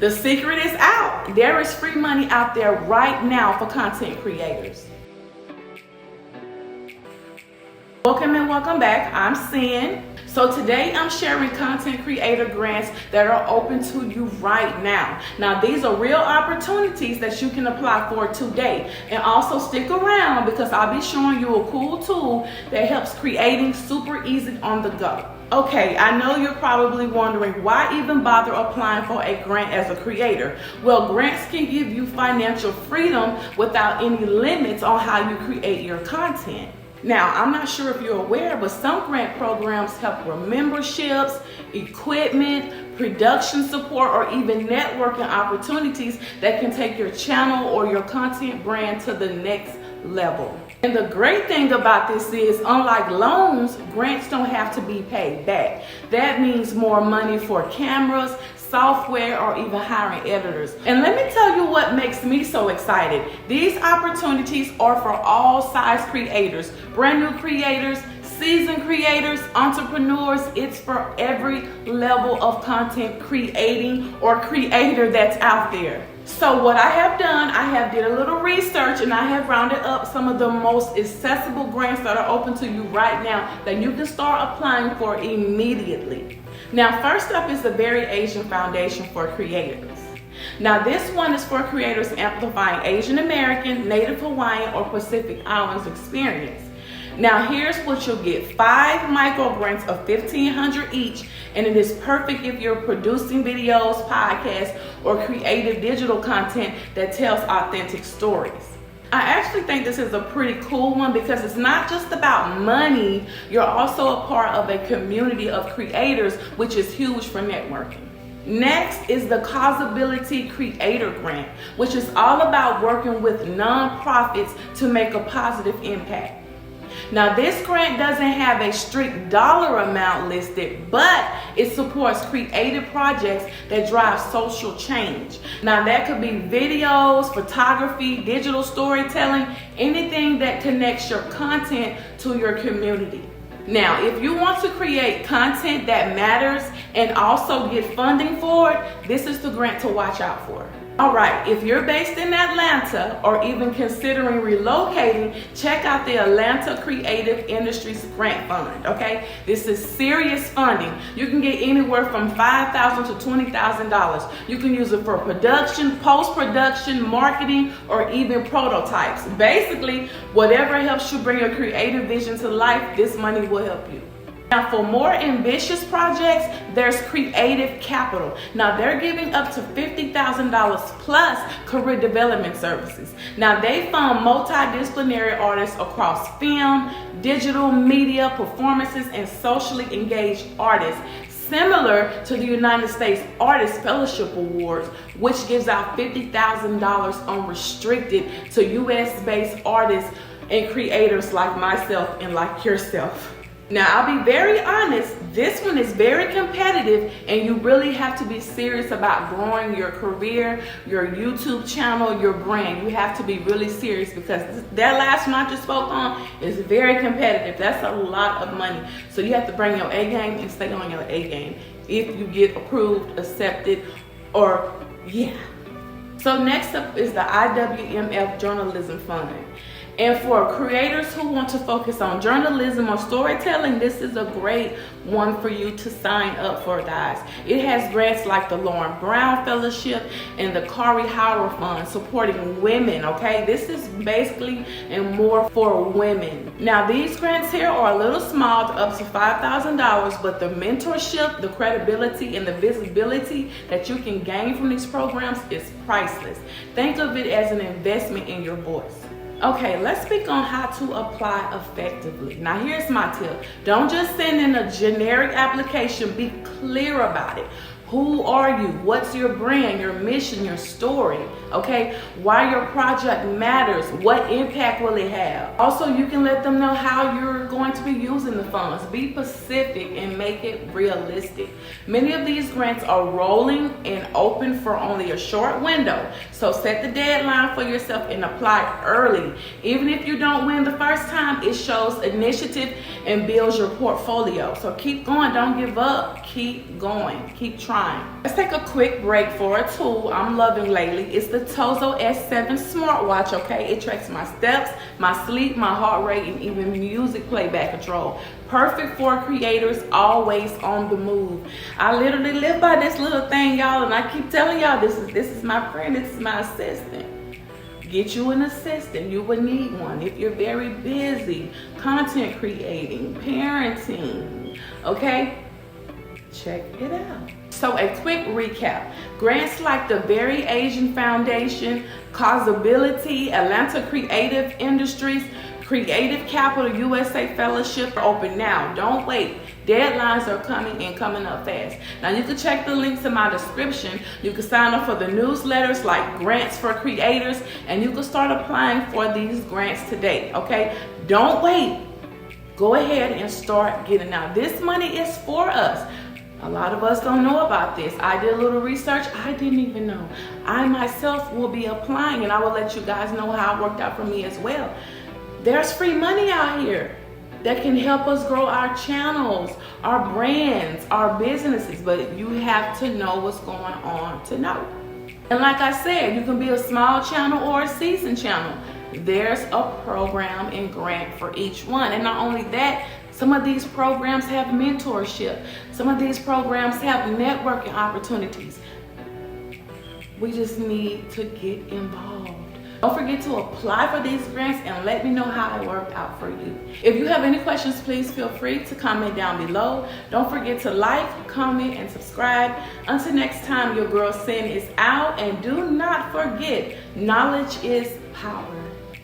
The secret is out. There is free money out there right now for content creators. Welcome and welcome back. I'm Sin. So today I'm sharing content creator grants that are open to you right now. Now these are real opportunities that you can apply for today. And also stick around because I'll be showing you a cool tool that helps creating super easy on the go. Okay, I know you're probably wondering why even bother applying for a grant as a creator. Well, grants can give you financial freedom without any limits on how you create your content. Now, I'm not sure if you're aware, but some grant programs help with memberships, equipment, production support, or even networking opportunities that can take your channel or your content brand to the next level. And the great thing about this is, unlike loans, grants don't have to be paid back. That means more money for cameras, software, or even hiring editors. And let me tell you what makes me so excited. These opportunities are for all size creators, brand new creators, seasoned creators, entrepreneurs. It's for every level of content creating or creator that's out there. So what I have done, I have did a little research and I have rounded up some of the most accessible grants that are open to you right now that you can start applying for immediately. Now, first up is the Very Asian Foundation for Creators. Now, this one is for creators amplifying Asian American, Native Hawaiian, or Pacific Islands experience. Now, here's what you'll get: 5 microgrants of $1,500 each, and it is perfect if you're producing videos, podcasts, or creative digital content that tells authentic stories. I actually think this is a pretty cool one because it's not just about money, you're also a part of a community of creators, which is huge for networking. Next is the Causability Creator Grant, which is all about working with nonprofits to make a positive impact. Now, this grant doesn't have a strict dollar amount listed, but it supports creative projects that drive social change. Now, that could be videos, photography, digital storytelling, anything that connects your content to your community. Now, if you want to create content that matters and also get funding for it, this is the grant to watch out for. All right, if you're based in Atlanta or even considering relocating, check out the Atlanta Creative Industries Grant Fund, okay? This is serious funding. You can get anywhere from $5,000 to $20,000. You can use it for production, post-production, marketing, or even prototypes. Basically, whatever helps you bring your creative vision to life, this money will help you. Now, for more ambitious projects, there's Creative Capital. Now, they're giving up to $50,000 plus career development services. Now, they fund multidisciplinary artists across film, digital media, performances, and socially engaged artists, similar to the United States Artist Fellowship Awards, which gives out $50,000 unrestricted to US-based artists and creators like myself and like yourself. Now, I'll be very honest, this one is very competitive and you really have to be serious about growing your career, your YouTube channel, your brand. You have to be really serious because that last one I just spoke on is very competitive. That's a lot of money. So you have to bring your A game and stay on your A game if you get approved, accepted, or yeah. So next up is the IWMF Journalism Fund. And for creators who want to focus on journalism or storytelling, this is a great one for you to sign up for, guys. It has grants like the Lauren Brown Fellowship and the Kari Fund supporting women, okay? This is basically and more for women. Now, these grants here are a little small, up to $5,000, but the mentorship, the credibility, and the visibility that you can gain from these programs is priceless. Think of it as an investment in your voice. Okay, let's speak on how to apply effectively. Now, here's my tip. Don't just send in a generic application. Be clear about it. Who are you? What's your brand, your mission, your story? Okay, why your project matters, what impact will it have? Also, you can let them know how you're going to be using the funds. Be specific and make it realistic. Many of these grants are rolling and open for only a short window. So set the deadline for yourself and apply early. Even if you don't win the first time, it shows initiative and builds your portfolio. So keep going, don't give up, keep going, keep trying. applying. Let's take a quick break for a tool I'm loving lately. It's the Tozo S7 smartwatch, okay? It tracks my steps, my sleep, my heart rate, and even music playback control. Perfect for creators always on the move. I literally live by this little thing, y'all, and I keep telling y'all this is my friend, this is my assistant. Get you an assistant. You will need one if you're very busy, content creating, parenting, okay? Check it out. So a quick recap. Grants like the Very Asian Foundation, Causability, Atlanta Creative Industries, Creative Capital USA Fellowship are open now. Don't wait. Deadlines are coming and coming up fast. Now you can check the links in my description. You can sign up for the newsletters like Grants for Creators, and you can start applying for these grants today, okay? Don't wait. Go ahead and start getting out. This money is for us. A lot of us don't know about this. I did a little research. I didn't even know. I myself will be applying, and I will let you guys know how it worked out for me as well. There's free money out here that can help us grow our channels, our brands, our businesses, but you have to know what's going on to know. And like I said, you can be a small channel or a seasoned channel. There's a program and grant for each one. And not only that, some of these programs have mentorship. Some of these programs have networking opportunities. We just need to get involved. Don't forget to apply for these grants and let me know how it worked out for you. If you have any questions, please feel free to comment down below. Don't forget to like, comment, and subscribe. Until next time, your girl Sin is out, and do not forget, knowledge is power.